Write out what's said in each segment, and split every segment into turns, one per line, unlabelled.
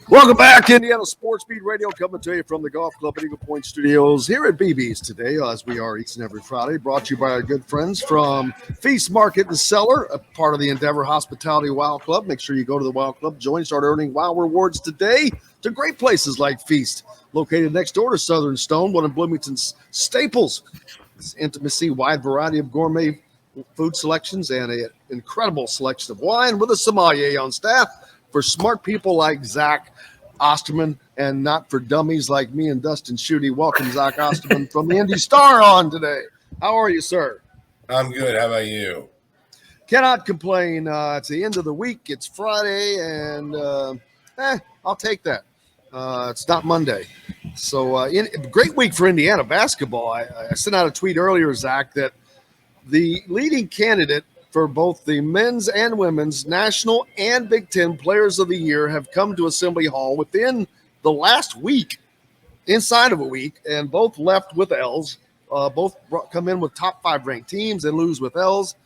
Welcome back, Indiana Sports Beat Radio, coming to you from the Golf Club at Eagle Point Studios here at BB's today, as we are each and every Friday, brought to you by our good friends from Feast Market and Cellar, a part of the Endeavor Hospitality Wow Club. Make sure you go to the Wow Club, join, start earning Wow rewards today to great places like Feast, located next door to Southern Stone, one of Bloomington's staples. It's intimacy, wide variety of gourmet food selections, and an incredible selection of wine with a sommelier on staff for smart people like Zach Osterman, and not for dummies like me and Dustin Schutte. Welcome, Zach Osterman from the Indy Star on today. How are you, sir?
I'm good. How about you?
Cannot complain. It's the end of the week. It's Friday, and I'll take that. It's not Monday. So great week for Indiana basketball. I sent out a tweet earlier, Zach, that the leading candidate for both the men's and women's national and Big Ten players of the year have come to Assembly Hall within the last week, inside of a week, and both left with L's. Both come in with top 5 ranked teams and lose with L's.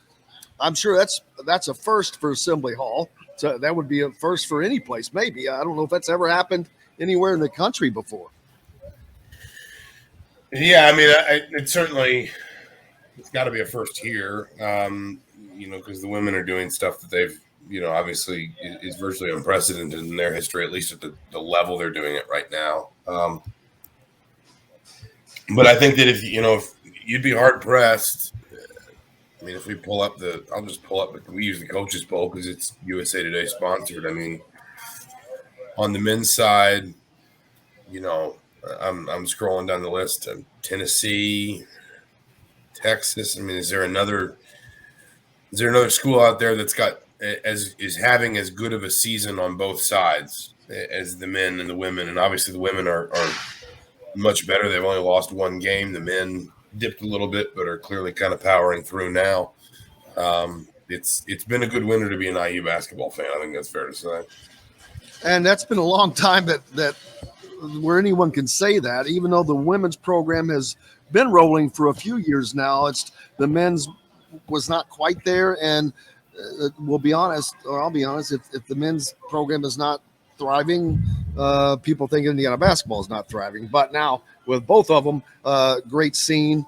I'm sure that's a first for Assembly Hall. So that would be a first for any place, maybe. I don't know if that's ever happened anywhere in the country before.
Yeah, I mean, it's got to be a first here. Because the women are doing stuff that they've, obviously is virtually unprecedented in their history, at least at the level they're doing it right now. But I think that if you'd be hard pressed, I mean, if we pull up we use the Coaches Poll because it's USA Today sponsored. I mean, on the men's side, I'm scrolling down the list. Tennessee, Texas. I mean, is there another school out there that's got is having as good of a season on both sides as the men and the women? And obviously the women are much better. They've only lost one game. The men dipped a little bit, but are clearly kind of powering through now. It's been a good winter to be an IU basketball fan. I think that's fair to say.
And that's been a long time that where anyone can say that, even though the women's program has been rolling for a few years now. It's the men's was not quite there, and I'll be honest, if the men's program is not thriving, people think Indiana basketball is not thriving. But now with both of them, great scene.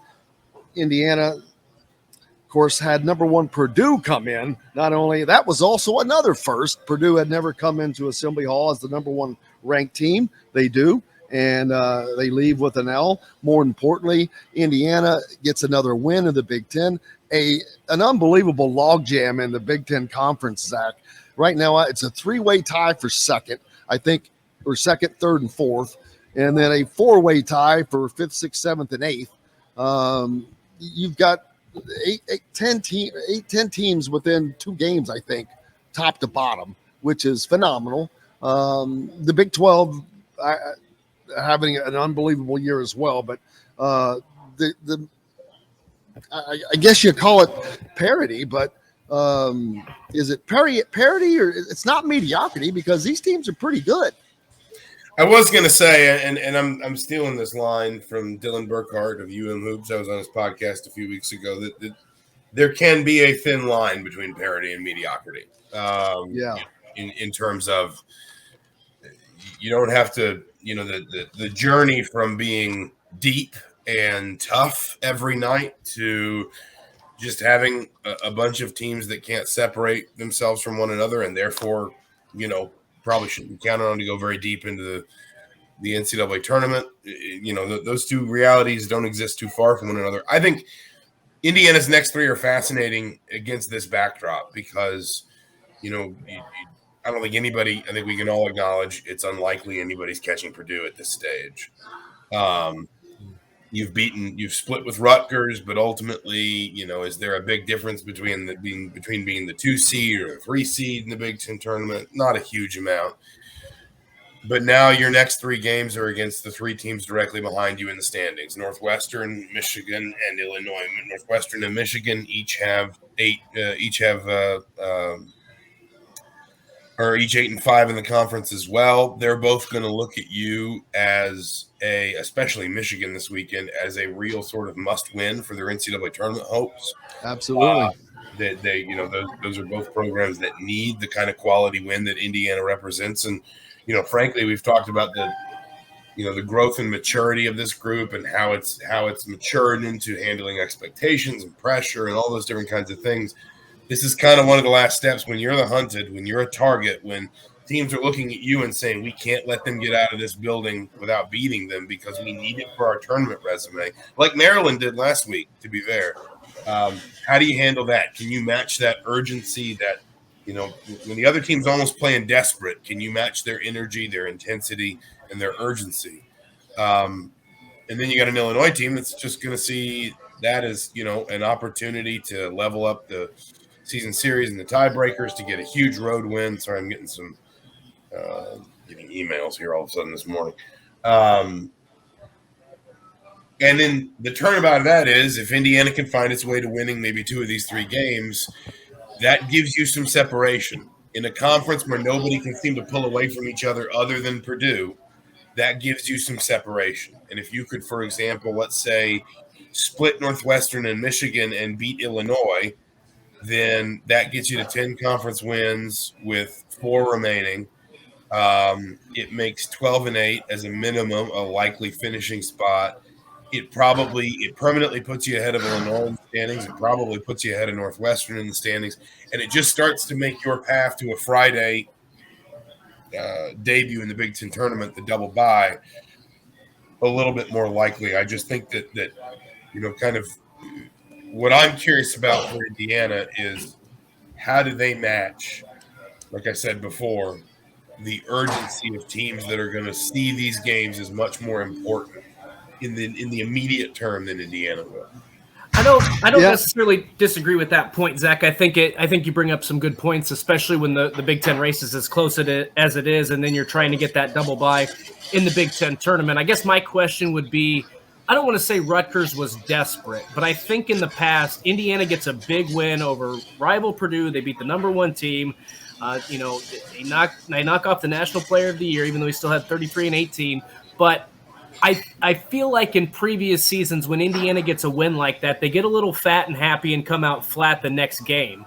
Indiana, of course, had number 1 Purdue come in. Not only that was also another first. Purdue had never come into Assembly Hall as the number 1 ranked team. They do. And they leave with an L. More importantly, Indiana gets another win in the Big Ten. An unbelievable logjam in the Big Ten Conference, Zach. Right now, it's a 3-way tie for second, I think, or second, third, and fourth, and then a 4-way tie for 5th, 6th, 7th, and 8th. You've got 10 teams within 2 games, I think, top to bottom, which is phenomenal. The Big 12 having an unbelievable year as well, but I guess you call it parity, but is it parity or it's not mediocrity because these teams are pretty good.
I was going to say, and I'm stealing this line from Dylan Burkhart of Hoops. I was on his podcast a few weeks ago that there can be a thin line between parity and mediocrity. In terms of you don't have to, the journey from being deep and tough every night to just having a bunch of teams that can't separate themselves from one another and therefore, probably shouldn't be counted on to go very deep into the NCAA tournament. Those two realities don't exist too far from one another. I think Indiana's next 3 are fascinating against this backdrop because, I don't think I think we can all acknowledge it's unlikely anybody's catching Purdue at this stage. You've split with Rutgers, but ultimately, is there a big difference between being the 2 seed or the 3 seed in the Big Ten tournament? Not a huge amount. But now your next 3 games are against the 3 teams directly behind you in the standings: Northwestern, Michigan, and Illinois. Northwestern and Michigan each have 8 and 5 in the conference as well. They're both going to look at you as especially Michigan this weekend, as a real sort of must win for their NCAA tournament hopes.
Absolutely.
That they, those are both programs that need the kind of quality win that Indiana represents. And, frankly, we've talked about the growth and maturity of this group and how it's matured into handling expectations and pressure and all those different kinds of things. This is kind of one of the last steps when you're the hunted, when you're a target, when teams are looking at you and saying, we can't let them get out of this building without beating them because we need it for our tournament resume, like Maryland did last week, to be fair. How do you handle that? Can you match that urgency that, when the other team's almost playing desperate, can you match their energy, their intensity, and their urgency? And then you got an Illinois team that's just going to see that as, an opportunity to level up the season series and the tiebreakers to get a huge road win. Sorry, I'm getting some getting emails here all of a sudden this morning. And then the turnabout of that is if Indiana can find its way to winning maybe 2 of these 3 games, that gives you some separation. In a conference where nobody can seem to pull away from each other other than Purdue, that gives you some separation. And if you could, for example, let's say split Northwestern and Michigan and beat Illinois, then that gets you to 10 conference wins with 4 remaining. It makes 12-8 as a minimum a likely finishing spot. It permanently puts you ahead of Illinois in the standings. It probably puts you ahead of Northwestern in the standings. And it just starts to make your path to a Friday debut in the Big Ten tournament, the double bye, a little bit more likely. I just think that kind of what I'm curious about for Indiana is how do they match, like I said before, the urgency of teams that are going to see these games as much more important in the immediate term than Indiana will.
I don't necessarily disagree with that point, Zach. I think you bring up some good points, especially when the Big Ten race is as close as it is, and then you're trying to get that double bye in the Big Ten tournament. I guess my question would be, I don't want to say Rutgers was desperate, but I think in the past, Indiana gets a big win over rival Purdue. They beat the number 1 team. They knock off the National Player of the Year, even though he still had 33 and 18. But I feel like in previous seasons when Indiana gets a win like that, they get a little fat and happy and come out flat the next game.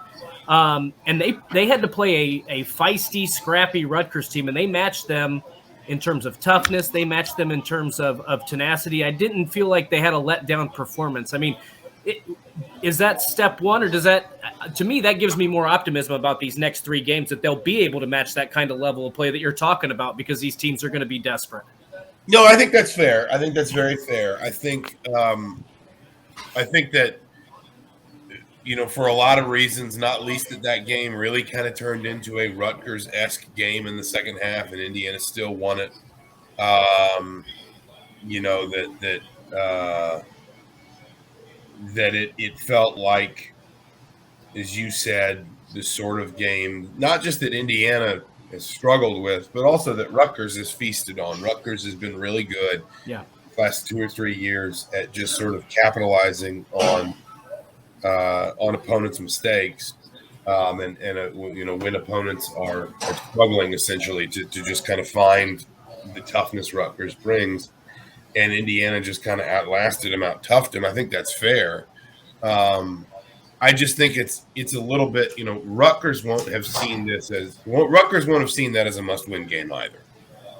And they had to play a feisty, scrappy Rutgers team, and they matched them in terms of toughness. They matched them in terms of tenacity. I didn't feel like they had a letdown performance. I mean, is that step one, or does that, to me, that gives me more optimism about these next 3 games that they'll be able to match that kind of level of play that you're talking about because these teams are going to be desperate.
No, I think that's fair. I think that's very fair. I think that, for a lot of reasons, not least that game really kind of turned into a Rutgers-esque game in the second half, and Indiana still won it. That it felt like, as you said, this sort of game, not just that Indiana has struggled with, but also that Rutgers has feasted on. Rutgers has been really good the last 2 or 3 years at just sort of capitalizing on opponents' mistakes, and when opponents are struggling essentially to just kind of find the toughness Rutgers brings, and Indiana just kind of outlasted him, out-toughed him. I think that's fair. I just think it's a little bit, Rutgers won't have seen that as a must-win game either.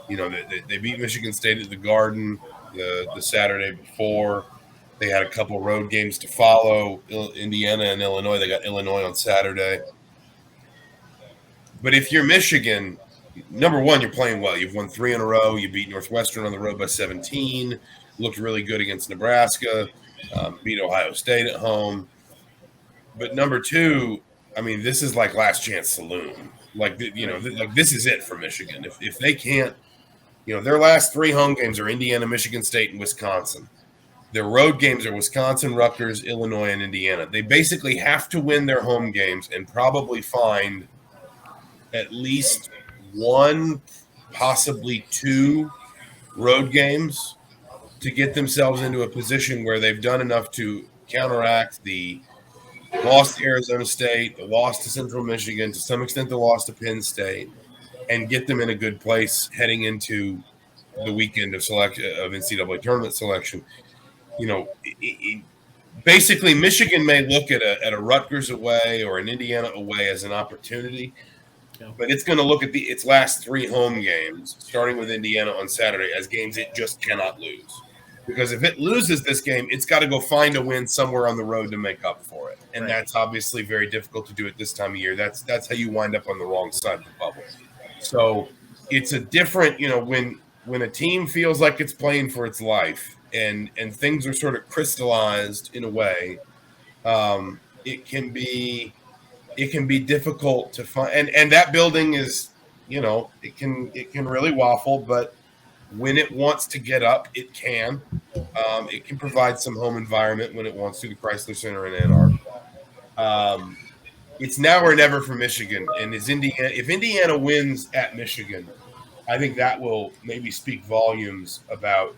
They beat Michigan State at the Garden the Saturday before. They had a couple road games to follow, Indiana and Illinois. They got Illinois on Saturday. But if you're Michigan, number one, you're playing well. You've won 3 in a row. You beat Northwestern on the road by 17. Looked really good against Nebraska. Beat Ohio State at home. But number 2, I mean, this is like last chance saloon. Like this is it for Michigan. If they can't, their last 3 home games are Indiana, Michigan State, and Wisconsin. Their road games are Wisconsin, Rutgers, Illinois, and Indiana. They basically have to win their home games and probably find at least 1, possibly 2 road games to get themselves into a position where they've done enough to counteract the loss to Arizona State, the loss to Central Michigan, to some extent the loss to Penn State, and get them in a good place heading into the weekend of NCAA tournament selection. basically Michigan may look at a Rutgers away or an Indiana away as an opportunity, but it's going to look at its last 3 home games, starting with Indiana on Saturday, as games it just cannot lose. Because if it loses this game, it's got to go find a win somewhere on the road to make up for it, and that's obviously very difficult to do at this time of year. That's how you wind up on the wrong side of the bubble. So it's a different, when a team feels like it's playing for its life and things are sort of crystallized in a way, it can be difficult to find. And that building is, it can really waffle, but when it wants to get up, it can. It can provide some home environment when it wants to. The Chrysler Center in Ann Arbor. It's now or never for Michigan. And if Indiana wins at Michigan, I think that will maybe speak volumes about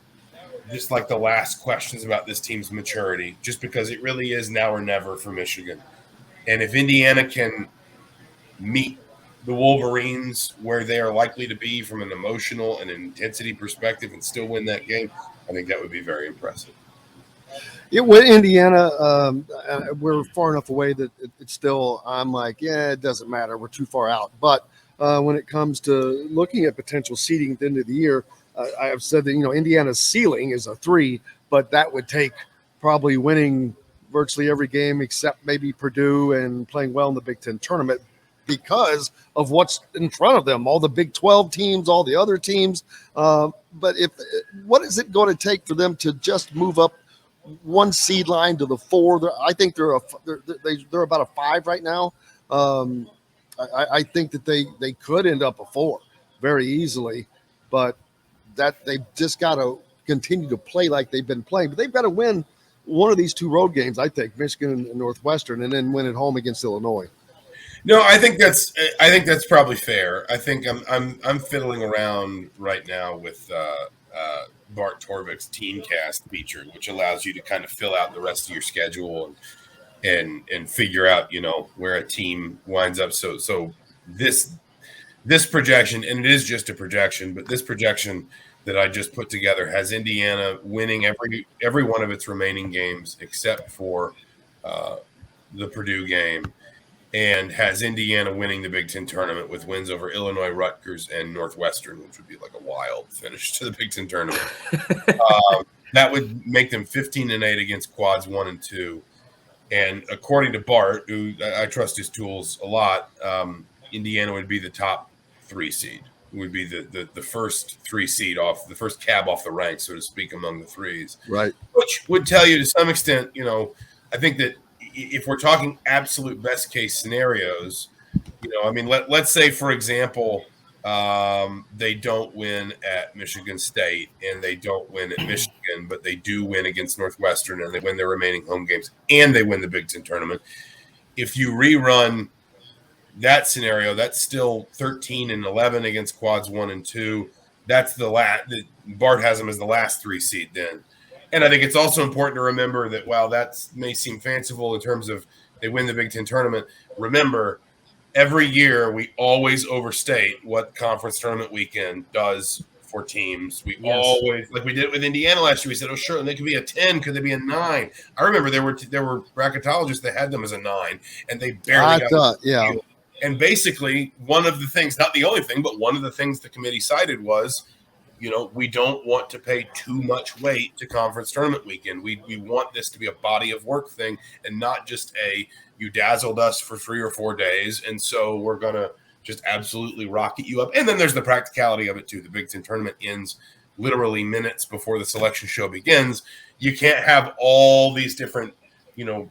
just like the last questions about this team's maturity, just because it really is now or never for Michigan. And if Indiana can meet the Wolverines where they are likely to be from an emotional and intensity perspective and still win that game, I think that would be very impressive.
With Indiana, we're far enough away that it's still, I'm like, it doesn't matter. We're too far out. But when it comes to looking at potential seeding at the end of the year, I have said that, Indiana's ceiling is a 3, but that would take probably winning virtually every game except maybe Purdue and playing well in the Big Ten tournament because of what's in front of them, all the Big 12 teams, all the other teams. But what is it going to take for them to just move up one seed line to the 4? I think they're about a 5 right now. I think that they could end up a 4 very easily, but that they've just got to continue to play like they've been playing. But they've got to win one of these 2 road games, I think, Michigan and Northwestern, and then win at home against Illinois.
No, I think that's probably fair. I think I'm fiddling around right now with Bart Torvik's TeamCast feature, which allows you to kind of fill out the rest of your schedule and figure out, where a team winds up. So this projection, and it is just a projection, but this projection that I just put together has Indiana winning every one of its remaining games except for the Purdue game, and has Indiana winning the Big Ten tournament with wins over Illinois, Rutgers, and Northwestern, which would be like a wild finish to the Big Ten tournament. That would make them 15-8 against quads 1 and 2. And according to Bart, who I trust his tools a lot, Indiana would be the top 3 seed. It would be the first 3 seed off, the first cab off the rank, so to speak, among the 3s.
Right.
Which would tell you to some extent, I think that if we're talking absolute best case scenarios, let's say, for example, they don't win at Michigan State and they don't win at Michigan, but they do win against Northwestern and they win their remaining home games and they win the Big Ten tournament. If you rerun that scenario, that's still 13-11 against quads 1 and 2. That's Bart has them as the last 3 seed then. And I think it's also important to remember that while that may seem fanciful in terms of they win the Big Ten tournament, remember, every year we always overstate what conference tournament weekend does for teams. We always, like we did with Indiana last year, we said, oh, sure, and they could be a 10, could they be a 9? I remember there were bracketologists that had them as a 9, and they barely got it. And basically, one of the things, not the only thing, but one of the things the committee cited was, we don't want to pay too much weight to conference tournament weekend. We want this to be a body of work thing and not just you dazzled us for 3 or 4 days, and so we're going to just absolutely rocket you up. And then there's the practicality of it, too. The Big Ten tournament ends literally minutes before the selection show begins. You can't have all these different,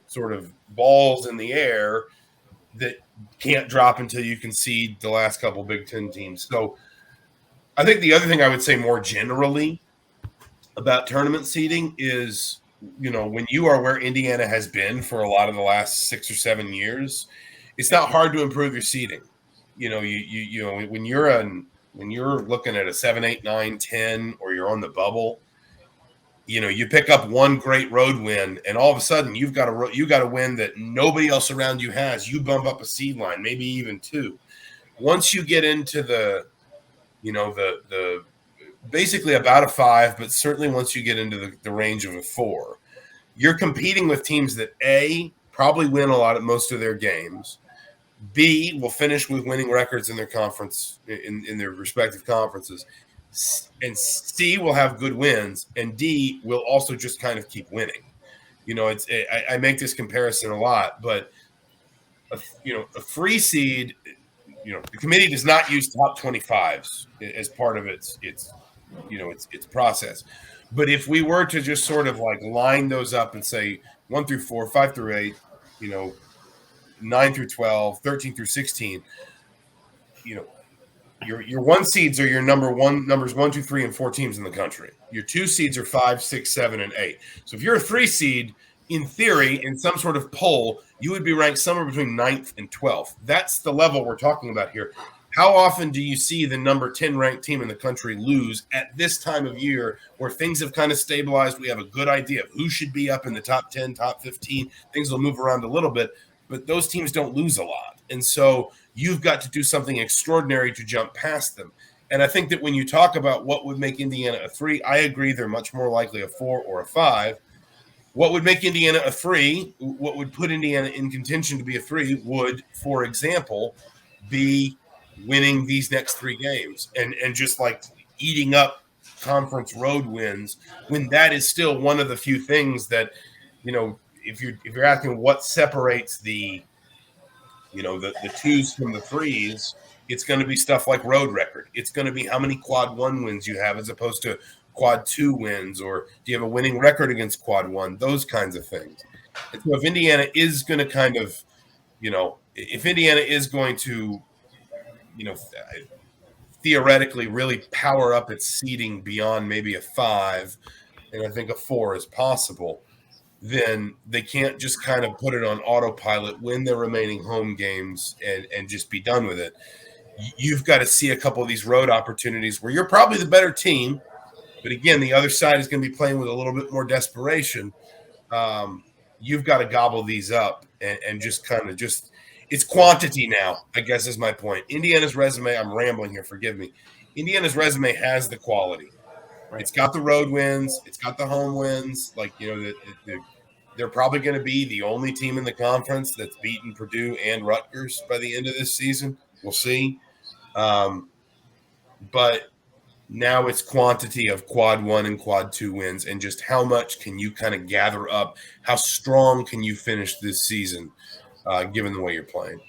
sort of balls in the air that can't drop until you concede the last couple Big Ten teams. So I think the other thing I would say more generally about tournament seeding is, when you are where Indiana has been for a lot of the last 6 or 7 years, it's not hard to improve your seeding. When you're looking at a 7, 8, 9, 10, or you're on the bubble, you pick up one great road win, and all of a sudden you got a win that nobody else around you has. You bump up a seed line, maybe even 2. Once you get into the basically about a 5, but certainly once you get into the range of a 4, you're competing with teams that A, probably win most of their games, B, will finish with winning records in their conference, in their respective conferences, and C, will have good wins, and D, will also just kind of keep winning. I make this comparison a lot, but a free seed, the committee does not use top 25s as part of its process. But if we were to just sort of like line those up and say 1 through 4, 5 through 8, 9 through 12, 13 through 16, your 1 seeds are your numbers 1, 2, 3, and 4 teams in the country. Your 2 seeds are 5, 6, 7, and 8. So if you're a 3 seed, in theory, in some sort of poll, you would be ranked somewhere between 9th and 12th. That's the level we're talking about here. How often do you see the number 10 ranked team in the country lose at this time of year where things have kind of stabilized? We have a good idea of who should be up in the top 10, top 15. Things will move around a little bit, but those teams don't lose a lot. And so you've got to do something extraordinary to jump past them. And I think that when you talk about what would make Indiana a 3, I agree they're much more likely a 4 or a 5. What would make Indiana a 3, what would put Indiana in contention to be a 3 would, for example, be winning these next 3 games and just like eating up conference road wins, when that is still one of the few things that, if you're asking what separates the 2s from the 3s, it's going to be stuff like road record. It's going to be how many quad 1 wins you have as opposed to quad 2 wins, or do you have a winning record against quad 1, those kinds of things. And so if Indiana is going to kind of, if Indiana is going to, theoretically really power up its seeding beyond maybe a 5, and I think a 4 is possible, then they can't just kind of put it on autopilot, win their remaining home games, and just be done with it. You've got to see a couple of these road opportunities where you're probably the better team, but again, the other side is going to be playing with a little bit more desperation. You've got to gobble these up and just kind of it's quantity now, I guess is my point. Indiana's resume, I'm rambling here, forgive me. Indiana's resume has the quality. Right. It's got the road wins. It's got the home wins. Like, they're probably going to be the only team in the conference that's beaten Purdue and Rutgers by the end of this season. We'll see. But now it's quantity of quad 1 and quad 2 wins, and just how much can you kind of gather up? How strong can you finish this season, given the way you're playing?